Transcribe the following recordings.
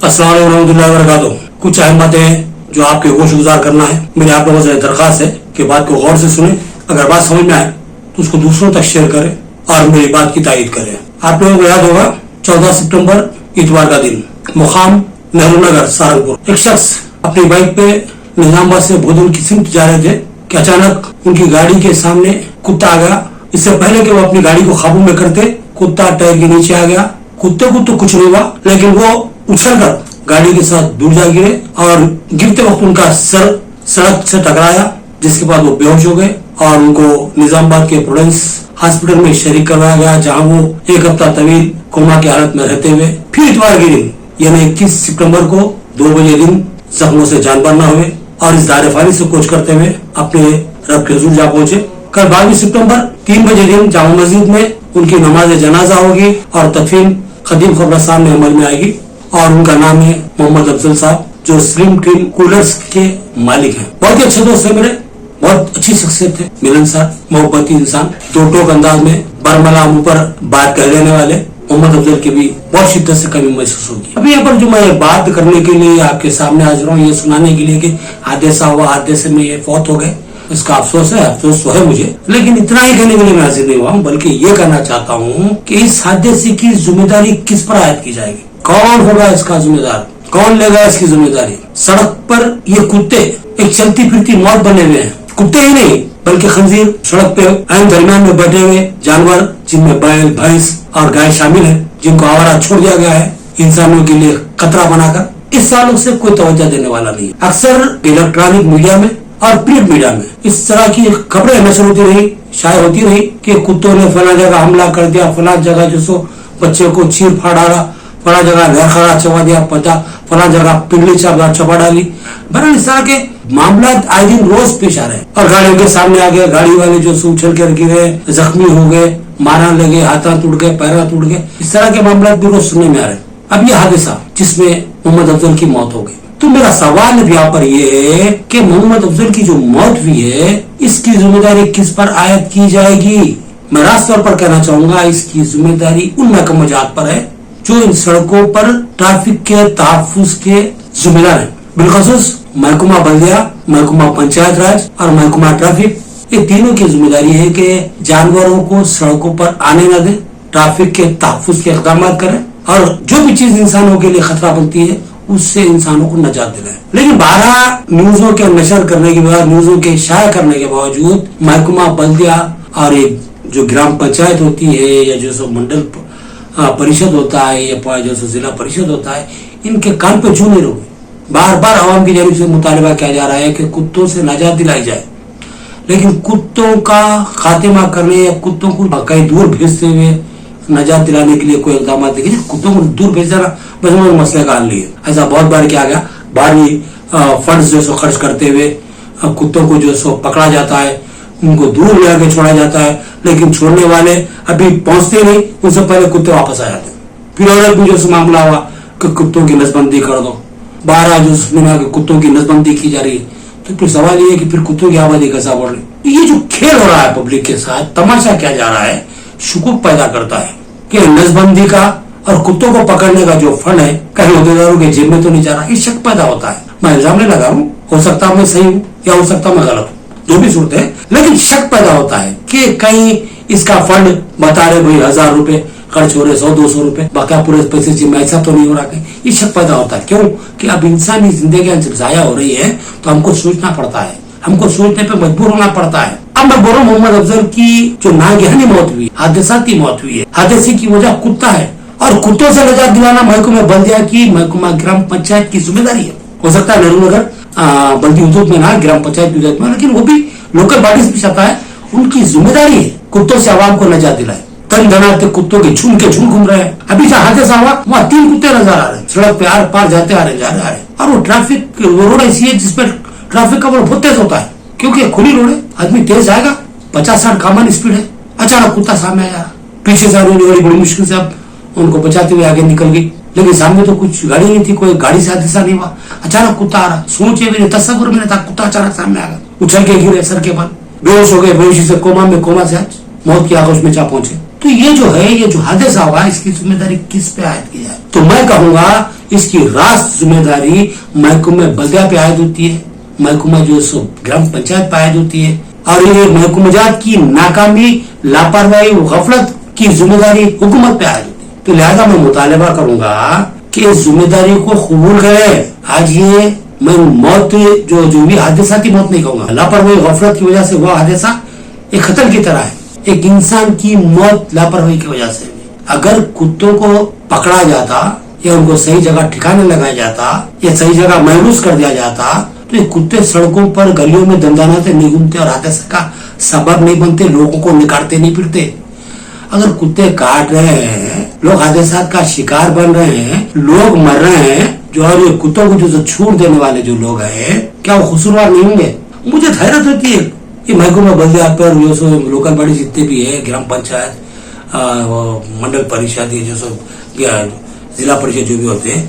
अस्सलाम वालेकुम रहमतुल्लाहि व बरकातुहू। कुछ अहम बातें जो आपके गोश गुजार करना है। मेरी आप लोगों से दरख्वास्त है कि बात को गौर से सुने। अगर बात समझ में आए तो उसको दूसरों तक शेयर करें और मेरी बात की तायीद करें। आप लोगों को याद होगा 14 सितंबर इतवार का दिन मुकाम नेहरू नगर सहारनपुर, एक शख्स अपनी बाइक पे निजामाबाद से भोजन की सिमत जा रहे थे कि अचानक उनकी गाड़ी के सामने कुत्ता आ गया। इससे पहले कि वो अपनी गाड़ी को काबू में करते, कुत्ता टायर के नीचे आ गया। कुत्ते को तो कुछ नहीं हुआ, लेकिन वो उछलकर गाड़ी के साथ दूर जा गिरे और गिरते वक्त उनका सर सड़क से टकराया, जिसके बाद वो बेहोश हो गए और उनको निजामाबाद के प्रोविडेंस हॉस्पिटल में शरीक करवाया गया, जहां वो एक हफ्ता तवील कोमा की हालत में रहते हुए फिर इतवार के दिन यानी 21 सितंबर को 2 बजे दिन जख्मों से जान बरना हुए और इस दायरे फानी से कोच करते हुए अपने रब के हुजूर जा पहुंचे। कल 22 सितंबर 3 बजे दिन जामा मस्जिद में उनकी नमाज जनाजा होगी और तदफीन खदीम खबरस्तान में अमल में आएगी और उनका नाम है मोहम्मद अफजल साहब, जो स्लिम टीम कूलर्स के मालिक हैं। बहुत ही अच्छे दोस्त है मेरे, बहुत अच्छी शख्सियत थे, मिलनसार मोहब्बती इंसान, दो टोक अंदाज में बरमला मुंह पर बात कह देने वाले मोहम्मद अफजल की भी बहुत शिद्दत से कमी महसूस होगी। अभी यहाँ पर जो मैं बात करने के लिए आपके सामने हाजिर हूँ, ये सुनाने के लिए कि हादसा हुआ, हादसे में ये फौत हो गए, इसका अफसोस है, अफसोस तो है मुझे, लेकिन इतना ही कहने के लिए मैं हाजिर नहीं हुआ हूँ, बल्कि ये कहना चाहता हूँ कि इस हादसे की जिम्मेदारी किस पर आयद की जाएगी, कौन होगा इसका जिम्मेदार, कौन लेगा इसकी जिम्मेदारी। सड़क पर ये कुत्ते एक चलती फिरती मौत बने हुए हैं, कुत्ते ही नहीं बल्कि खंजीर, सड़क पे ऐन दरमियान में बैठे हुए जानवर जिनमें बैल, भैंस और गाय शामिल है, जिनको आवारा छोड़ दिया गया है इंसानों के लिए खतरा बनाकर। इस सालों से कोई तवज्जो देने वाला नहीं है। अक्सर इलेक्ट्रॉनिक मीडिया में और प्रिंट मीडिया में इस तरह की खबरें नशर होती रही, शायद होती रही कि कुत्तों ने फला जगह हमला कर दिया, फला जगह जो सो बच्चे को चीर फाड़ डाला, फला जगह लहखड़ा चबा दिया, फला जगह पिंगली चबा डाली। बहरहाल इस तरह के मामला आए दिन रोज पेश आ रहे हैं और गाड़ियों के सामने आ गए, गाड़ी वाले जो उछल कर गिरे, जख्मी हो गए, मारा लगे, हाथा टूट गए, पैरा टूट गए, इस तरह के मामला भी रोज सुनने में आ रहे हैं। अब ये हादसा जिसमें मोहम्मद अफजल की मौत हो गई, तो मेरा सवाल यहाँ पर ये है कि मोहम्मद अफजल की जो मौत हुई है, इसकी जिम्मेदारी किस पर आयद की जाएगी। मैं रास्त तौर पर कहना चाहूंगा इसकी जिम्मेदारी उन महकमा जात पर है जो इन सड़कों पर ट्रैफिक के तहफ्फुज के जिम्मेदार है। बिलखसूस महकमा बल्दिया, महकमा पंचायत राज और महकमा ट्रैफिक, ये तीनों की जिम्मेदारी है कि जानवरों को सड़कों पर आने न दें, ट्रैफिक के तहफ्फुज के इक़दाम करें और जो भी चीज इंसानों के लिए खतरा बनती है उससे इंसानों को नजात दिलाए। लेकिन 12 न्यूजों के नशर करने के बाद, न्यूजों के शाया करने के बावजूद महकमा बल्दिया और एक जो ग्राम पंचायत होती है या जो सो मंडल परिषद होता है या जो सो जिला परिषद होता है, इनके कान पे चूने रहोगे। बार बार आवाम की जानिब से मुतालबा किया जा रहा है कि कुत्तों से नजात दिलाई जाए, लेकिन कुत्तों का खात्मा करने या कुत्तों को कहीं दूर भेजते हुए नजात दिलाने के लिए कोई इक़दाम देखिए। कुत्तों को दूर भेज देना बस मसले का हल नहीं है। ऐसा बहुत बार किया गया, भारी फंड जो सो खर्च करते हुए कुत्तों को जो सो पकड़ा जाता है, उनको दूर ले आके छोड़ा जाता है, लेकिन छोड़ने वाले अभी पहुंचते नहीं, उससे पहले कुत्ते वापस आ जाते हैं। फिर और भी जो मामला हुआ कि कुत्तों की नसबंदी कर दो, 12 जो सुना कि कुत्तों की नसबंदी की जा रही है, तो फिर सवाल ये है कि फिर कुत्तों की आबादी कैसा बढ़ रही। ये जो खेल हो रहा है पब्लिक के साथ, तमाशा किया जा रहा है, शुकूक पैदा करता है कि नसबंदी का और कुत्तों को पकड़ने का जो फंड है कहीं अहदेदारों के जेब में तो नहीं जा रहा। ये शक पैदा होता है। मैं इल्जाम नहीं लगा हूँ, हो सकता है मैं सही हूँ या हो सकता है मैं गलत हूँ, जो भी सूरत है, लेकिन शक पैदा होता है कि कहीं इसका फंड बता रहे भाई 1000 रुपए खर्च हो रहे, 100-200 रुपए, बाकी पूरे पैसे जिम्मे, ऐसा तो नहीं हो रहा है। ये शक पैदा होता है। क्यों कि अब इंसानी जिंदगी जब जाया हो रही है तो हमको सोचना पड़ता है, हमको सोचने पे मजबूर होना पड़ता है। अब मैं बोल रहा हूँ मोहम्मद अफजल की जो नागहानी मौत हुई, हादसाती मौत हुई है, हादसे की वजह कुत्ता है और कुत्तों से नजात दिलाना महकमा बल्दिया की, महकमा ग्राम पंचायत की जिम्मेदारी है। हो सकता है नेहरू नगर बल्दी हुदूद में ना, ग्राम पंचायत हुदूद में, लेकिन वो भी लोकल बॉडीज भी चाहता है, उनकी जिम्मेदारी है कुत्तों से आवाम को नजात दिलाए। तन धनाते कुत्तों के झुंड घूम रहे हैं। अभी जो हादसा हुआ वहाँ 3 कुत्ते नजर आ रहे हैं, सड़क पे आर पार जाते आ रहे और वो ट्रैफिक रोड ऐसी है जिसपे ट्रैफिक का बहुत तेज होता है, क्योंकि खुली रोड है, आदमी तेज आएगा, 50-60 कॉमन स्पीड है, अचानक कुत्ता सामने आ रहा, पीछे से आने वाली बड़ी मुश्किल से अब उनको बचाते हुए आगे निकल गई, लेकिन सामने तो कुछ गाड़ी नहीं थी, कोई गाड़ी से हादसा नहीं हुआ, अचानक कुत्ता आ रहा, सोचे भी नहीं, तस्वुर में नहीं था, कुत्ता अचानक सामने आ गया, उछल के गिरे सर के बल, बेहोश हो गए, बेहोशी से कोमा से आज मौत की आगोश में जा पहुंचे। تو یہ جو ہے یہ جو حادثہ ہوا اس کی ذمہ داری کس پہ عائد کی جائے؟ تو میں کہوں گا اس کی راست ذمہ داری محکمہ بلدیہ پہ عائد ہوتی ہے، محکمہ جو سو گرام پنچایت پہ عائد ہوتی ہے، اور یہ محکمہ جات کی ناکامی، لاپرواہی، غفلت کی ذمہ داری حکومت پہ عائد ہوتی ہے۔ تو لہذا میں مطالبہ کروں گا کہ اس ذمہ داری کو قبول کرے۔ آج یہ میں موت جو بھی حادثاتی موت نہیں کہوں گا، لاپرواہی غفلت کی وجہ سے وہ حادثہ ایک قتل کی طرح ہے، ایک انسان کی موت لاپرواہی کی وجہ سے۔ اگر کتوں کو پکڑا جاتا یا ان کو صحیح جگہ ٹھکانے لگایا جاتا یا صحیح جگہ محفوظ کر دیا جاتا تو یہ کتے سڑکوں پر گلیوں میں دنداناتے نہیں گھومتے اور حادثے کا سبب نہیں بنتے، لوگوں کو نکالتے نہیں پھرتے۔ اگر کتے کاٹ رہے ہیں، لوگ حادثات کا شکار بن رہے ہیں، لوگ مر رہے ہیں، جو اور یہ کتوں کو جو چھوٹ دینے والے جو لوگ ہیں کیا وہ قصوروار نہیں ہوں گے؟ مجھے حیرت ہوتی ہے یہ محکمہ بلدیہ پر جو سو لوکل باڈی جتنے بھی ہے، گرام پنچایت، منڈل پریشد، جو سو ضلع پریشد جو بھی ہوتے ہیں،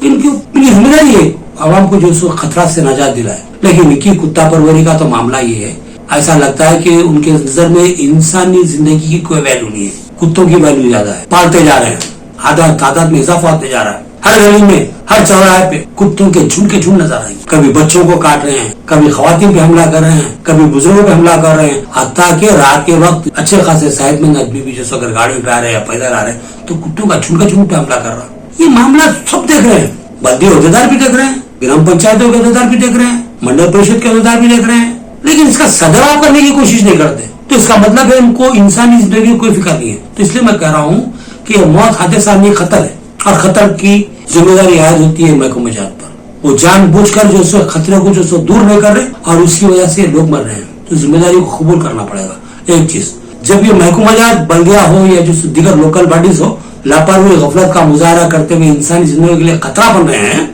ان کی ذمہ داری ہے عوام کو جو سو خطرات سے نجات دلائے۔ لیکن ان کی کتا پروری کا تو معاملہ یہ ہے، ایسا لگتا ہے کہ ان کے نظر میں انسانی زندگی کی کوئی ویلو نہیں ہے، کتوں کی ویلو زیادہ ہے، پالتے جا رہے ہیں، تعداد میں اضافہ ہوتے جا رہا ہے، ہر گلی میں، ہر چوراہے پہ کتوں کے جھنڈ نظر آئیں گے، کبھی بچوں کو کاٹ رہے ہیں، کبھی خواتین پہ حملہ کر رہے ہیں، کبھی بزرگوں پہ حملہ کر رہے ہیں، حتیٰ کہ رات کے وقت اچھے خاصے صحت مند آدمی بھی جو اگر گاڑیوں پہ آ رہے ہیں یا پیدل آ رہے ہیں تو کتوں کا جھنڈ پہ حملہ کر رہا ہے۔ یہ معاملہ سب دیکھ رہے ہیں، بلدی عہدیدار بھی دیکھ رہے ہیں، گرام پنچایتوں کے عہدیدار بھی دیکھ رہے ہیں، منڈل پریشد کے عہدیدار بھی دیکھ رہے ہیں، لیکن اس کا سدبھاؤ کرنے کی کوشش نہیں کرتے۔ تو اس کا مطلب ہے ان کو انسانی زندگی کی کوئی فکر نہیں ہے۔ تو اس لیے میں کہہ رہا ہوں کہ یہ موت حادثہ نہیں، خطر ہے، اور خطر کی ذمہ داری عائد ہوتی ہے محکمہ جات پر۔ وہ جان بوجھ کر جو سو خطرے کو جو سو دور نہیں کر رہے اور اس کی وجہ سے لوگ مر رہے ہیں، تو ذمہ داری کو قبول کرنا پڑے گا۔ ایک چیز، جب یہ محکمہ جات بلدیہ ہو یا جو دیگر لوکل باڈیز ہو لاپرواہی غفلت کا مظاہرہ کرتے ہوئے انسانی زندگی کے لیے خطرہ بن رہے ہیں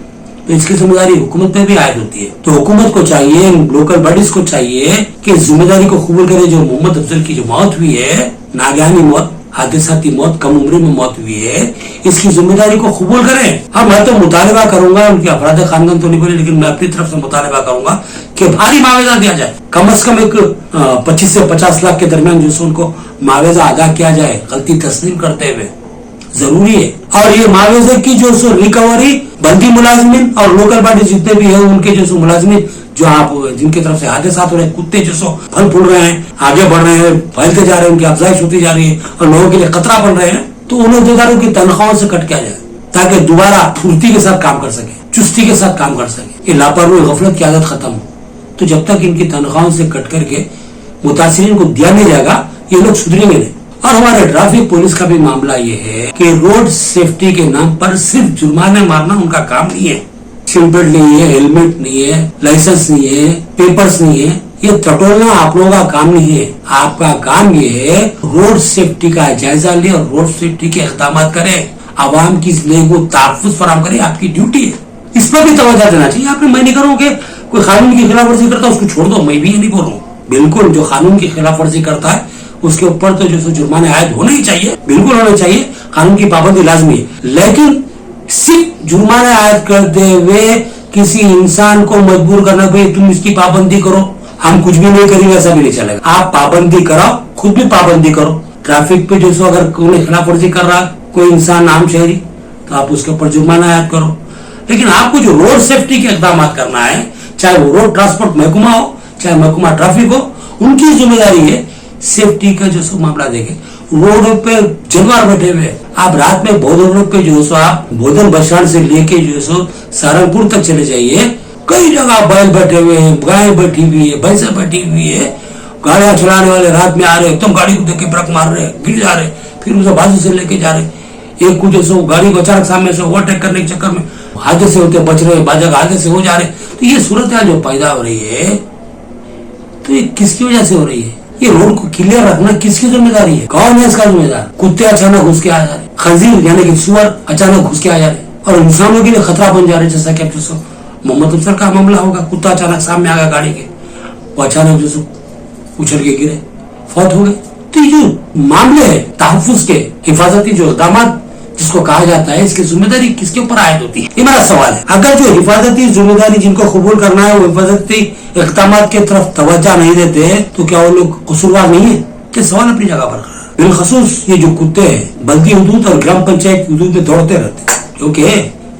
تو اس کی ذمہ داری حکومت پہ بھی عائد ہوتی ہے۔ تو حکومت کو چاہیے، لوکل باڈیز کو چاہیے کہ ذمہ داری کو قبول کرے۔ جو محمد افضل کی جو موت ہوئی ہے، ناگہانی موت، حادثاتی موت، کم عمری میں موت ہوئی ہے، اس کی ذمہ داری کو قبول کریں۔ اب میں تو مطالبہ کروں گا، ان کی افراد خاندان تو نہیں بولے لیکن میں اپنی طرف سے مطالبہ کروں گا کہ بھاری معاوضہ دیا جائے، کم از کم ایک 25 سے 50 لاکھ کے درمیان جو ان کو معاوضہ ادا کیا جائے، غلطی تسلیم کرتے ہوئے، ضروری ہے۔ اور یہ معاوضے کی جو سو ریکوری بلدی ملازمین اور لوکل باڈی جتنے بھی ہیں ان کے جو سو ملازمین جو آپ جن کی طرف سے حادثات ہو رہے ہیں، کتے جو سو پھل پھول رہے ہیں، آگے بڑھ رہے ہیں، پھیلتے جا رہے ہیں، ان کی افزائش ہوتی جا رہی ہے اور لوگوں کے لیے خطرہ بن رہے ہیں، تو ان عہدیداروں کی تنخواہوں سے کٹ کیا جائے تاکہ دوبارہ پھرتی کے ساتھ کام کر سکے، چستی کے ساتھ کام کر سکے، یہ لاپرواہی غفلت کی عادت ختم ہو۔ تو جب تک ان کی تنخواہوں سے کٹ کر کے متاثرین کو دیا نہیں جائے گا یہ لوگ سدھریں گے نہیں۔ اور ہمارے ٹریفک پولیس کا بھی معاملہ یہ ہے کہ روڈ سیفٹی کے نام پر صرف جرمانے مارنا ان کا کام نہیں ہے، سیٹ بیلٹ نہیں ہے، ہیلمٹ نہیں ہے، لائسنس نہیں ہے، پیپرز نہیں ہے، یہ ٹٹولنا آپ لوگوں کا کام نہیں ہے۔ آپ کا کام یہ ہے روڈ سیفٹی کا جائزہ لے اور روڈ سیفٹی کے اقدامات کرے، عوام کی زندگی کو تحفظ فراہم کرے، آپ کی ڈیوٹی ہے۔ اس پر بھی توجہ دینا چاہیے۔ آپ نے میں نہیں کروں کہ کوئی قانون کی خلاف ورزی کرتا ہے اس کو چھوڑ دو، میں بھی یہ نہیں بول رہا ہوں۔ بالکل جو قانون کی خلاف ورزی کرتا ہے اس کے اوپر تو جو جرمانے عائد ہونے ہی چاہیے، بالکل ہونے چاہیے، قانون کی پابندی لازمی ہے، لیکن صرف جرمانے عائد کرتے ہوئے کسی انسان کو مجبور کرنا کہ تم اس کی پابندی کرو، ہم کچھ بھی نہیں کریں گے، ایسا بھی نہیں چلے گا۔ آپ پابندی کراؤ، خود بھی پابندی کرو۔ ٹریفک پہ جو سو اگر کوئی خلاف ورزی کر رہا کوئی انسان عام شہری تو آپ اس کے اوپر جرمانہ عائد کرو، لیکن آپ کو جو روڈ سیفٹی کے اقدامات کرنا ہے، چاہے وہ روڈ ٹرانسپورٹ محکمہ ہو چاہے محکمہ ٹریفک ہو، ان کی ذمہ داری ہے سیفٹی کا جو سو معاملہ دیکھیں۔ روڈ پہ جانور بیٹھے ہوئے، آپ رات میں بودل روڈ پہ جو سو آپ بودل بس اسٹینڈ سے لے کے جو سو سہارنپور تک چلے جائیے، کئی جگہ بیل بیٹھے ہوئے ہیں، گائے بیٹھی ہوئی ہے، بھینسیں بیٹھی ہوئی ہے، گاڑیاں چلانے والے رات میں آ رہے ہیں، تم گاڑی کو دیکھ کے برک مار رہے ہیں، گر جا رہے، پھر اسے بازو سے لے کے جا رہے، ایک کو جو سو گاڑی کو اچانک سامنے سے اوورٹیک کرنے کے چکر میں حادثے ہوتے بچ رہے، بعض جگہ حادثے ہو جا رہے۔ تو یہ صورتحال جو پیدا ہو رہی ہے تو یہ کس کی وجہ سے ہو رہی ہے؟ یہ روڈ کو کلیئر رکھنا کس کی ذمہ داری ہے؟ کون ہے اس کا ذمہ دار؟ کتے اچانک گھس کے آ جا رہے، خنزیر یعنی کہ سور اچانک گھس کے آ جا رہے اور انسانوں کے لیے خطرہ بن جا رہے، جیسا کہ جو سو محمد افضل کا معاملہ ہوگا، کتا اچانک سامنے آ گیا گاڑی کے، وہ اچانک جو سو اچھل کے گرے، فوت ہو گئے۔ تو یہ جو معاملے ہیں تحفظ کے، حفاظتی جو اقدامات جس کو کہا جاتا ہے، اس کی ذمہ داری کس کے اوپر عائد ہوتی ہے؟ یہ میرا سوال ہے۔ اگر جو حفاظتی ذمہ داری جن کو قبول کرنا ہے وہ حفاظتی اقدامات کی طرف توجہ نہیں دیتے تو کیا وہ لوگ قصوروار نہیں ہے؟ یہ سوال اپنی جگہ پر बिलखसूस ये जो कुत्ते हैं बल्दी हुदूद और ग्राम पंचायत की हुदूद में दौड़ते रहते हैं, क्योंकि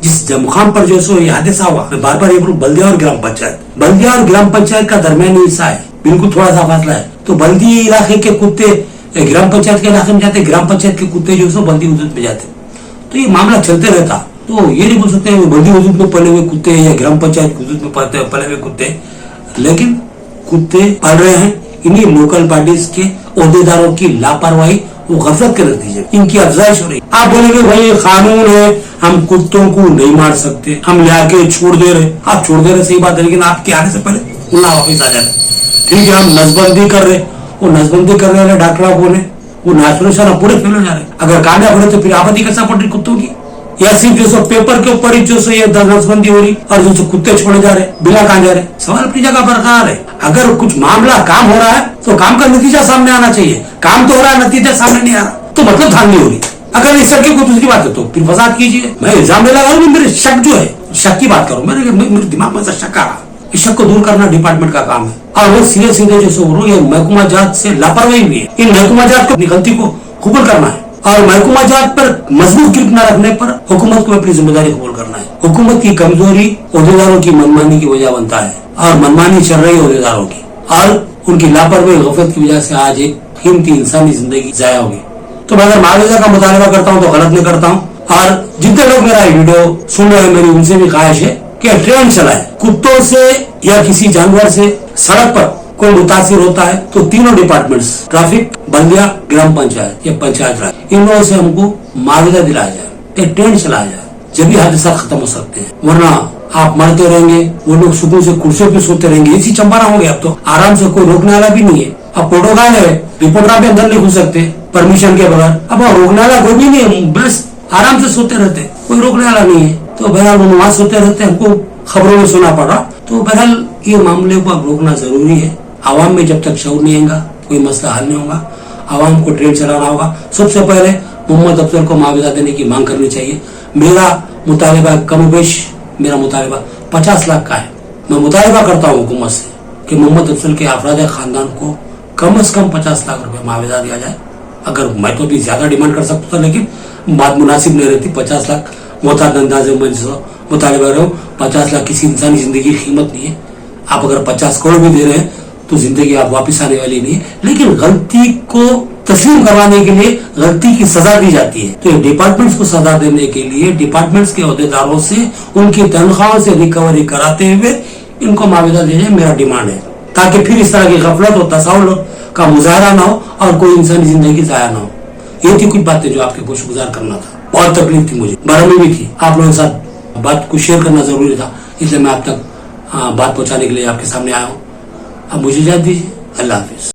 जिस मुकाम पर जो सो ये हादसा हुआ, मैं बार बार ये बोलूं, बल्दिया और ग्राम पंचायत का दरमियानी हिस्सा है, बिल्कुल थोड़ा सा फासला है। तो बल्दी इलाके के कुत्ते ग्राम पंचायत के इलाके में जाते, ग्राम पंचायत के कुत्ते जो सो बल्दी हुदूद में जाते, तो ये मामला चलते रहता। तो ये नहीं बोल सकते बल्दी हुदूद में पले हुए कुत्ते या ग्राम पंचायत हुदूद में पले हुए कुत्ते, लेकिन कुत्ते पाल रहे हैं इन्हीं लोकल बॉडीज के ओहदेदारों की लापरवाही, वो गफलत के नतीजे इनकी अफजाइश हो रही। आप बोलेंगे भाई कानून है, हम कुत्तों को नहीं मार सकते, हम ले आके छोड़ दे रहे। आप छोड़ दे रहे सही बात है, लेकिन आपके आने से पहले उल्ला वापिस आ जाए। ठीक है, हम नसबंदी कर रहे, वो नसबंदी करने वाले डॉक्टर बोले वो नेचुरल पूरे फेल हो जा रहे। अगर कांडा पड़े तो फिर आपत्ति कैसा पड़ रही कुत्तों की, या सिर्फ जो सो पेपर के ऊपर ही जो सो ये नसबंदी हो रही और जो सो कुत्ते छोड़े जा रहे बिना कान जा रहे। सवाल अपनी जगह बरकरार है। अगर कुछ मामला काम हो रहा है तो काम का नतीजा सामने आना चाहिए। काम तो हो रहा है, नतीजा सामने नहीं आ रहा, तो मतलब धान नहीं हो रही। अगर इस तरह की कोई दूसरी बात है तो फिर फसाद कीजिए। मैं इल्जाम नहीं लगा रहा हूं, मेरे शक जो है, शक की बात करूं, मेरे दिमाग में शक आ रहा, इस शक को दूर करना डिपार्टमेंट का काम है। और वो सीधे सीधे जो सो ये महकमा जात से लापरवाही हुई है। इन महकमा जात को गलती को कबूल करना है और महकमा जात पर मजबूत ग्रिप न रखने पर हुकूमत को अपनी जिम्मेदारी कबूल करना है। हुकूमत की कमजोरी ओहदेदारों की मनमानी की वजह बनता है और मनमानी चल रही ओहदेदारों की और उनकी लापरवाही गफलत की वजह से आज एक कीमती इंसानी जिंदगी जाया होगी। तो मैं अगर मुआवजा का मुतालबा करता हूँ तो गलत नहीं करता हूँ। और जितने लोग मेरा वीडियो सुन रहे हैं, मेरी उनसे भी ख्वाहिश है कि ट्रेन चलाए। कुत्तों से या किसी जानवर से सड़क पर कोई मुतासिर होता है तो तीनों डिपार्टमेंट्स, ट्रैफिक, बल्दिया, ग्राम पंचायत या पंचायत राज, इन लोगों से हमको मुआवजा दिलाया जाए, ट्रेन चलाया जाए, जब भी हादसा खत्म हो सकते हैं। वरना आप मरते रहेंगे, वो लोग सुकून से कुर्सियों पे सोते रहेंगे। इसी चंबारा हो गया। अब तो आराम से कोई रोकने वाला भी नहीं है। अब प्रोटोकॉल है, रिपोर्टर भी अंदर नहीं घुस सकते परमिशन के बगैर। अब रोकने वाला कोई भी नहीं है, बस आराम से सोते रहते, कोई रोकने वाला नहीं है। तो बहरहाल वो नमाज सोते रहते, हमको खबरों में सुना पड़ा। तो बहरहाल ये मामले को अब रोकना जरूरी है। आवाम में जब तक शऊर नहीं आएगा कोई मसला हल नहीं होगा। आवाम को ट्रेन चलाना होगा। सबसे पहले मोहम्मद अफजल को मुआवजा देने की मांग करनी चाहिए। मेरा मुतालिबा कमोबेश, मेरा मुतालिबा 50 लाख का है। मैं मुतालिबा करता हूँ हुकूमत से कि मोहम्मद अफजल के अफराद खानदान को कम से कम 50 लाख रुपए मुआवजा दिया जाए। अगर मैं तो भी ज्यादा डिमांड कर सकता था, लेकिन बात मुनासिब नहीं रहती। 50 लाख मोहताज अंदाजे में मुतालिबा रहे हो। 50 लाख किसी इंसानी जिंदगी की कीमत नहीं है। आप अगर 50 करोड़ भी दे रहे हैं तो जिंदगी आप वापिस आने वाली नहीं है। लेकिन गलती को तस्लीम करवाने के लिए गलती की सजा दी जाती है। तो डिपार्टमेंट्स को सजा देने के लिए डिपार्टमेंट्स के अहदेदारों से उनकी तनख्वाहों से रिकवरी कराते हुए इनको मुआवजा दिया जाए, मेरा डिमांड है, ताकि फिर इस तरह की गफलत और तसाहुल का मुजाहरा ना हो और कोई इंसानी जिंदगी जाया ना हो। ये थी कुछ बातें जो आपके गोशगुजार करना था। बहुत तकलीफ थी मुझे, बरहमी भी थी। आप लोगों के साथ बात को शेयर करना जरूरी था, इसलिए मैं आप तक बात पहुंचाने के लिए आपके सामने आया हूँ। अब मुझे इजाजत दीजिए। अल्लाह हाफिज।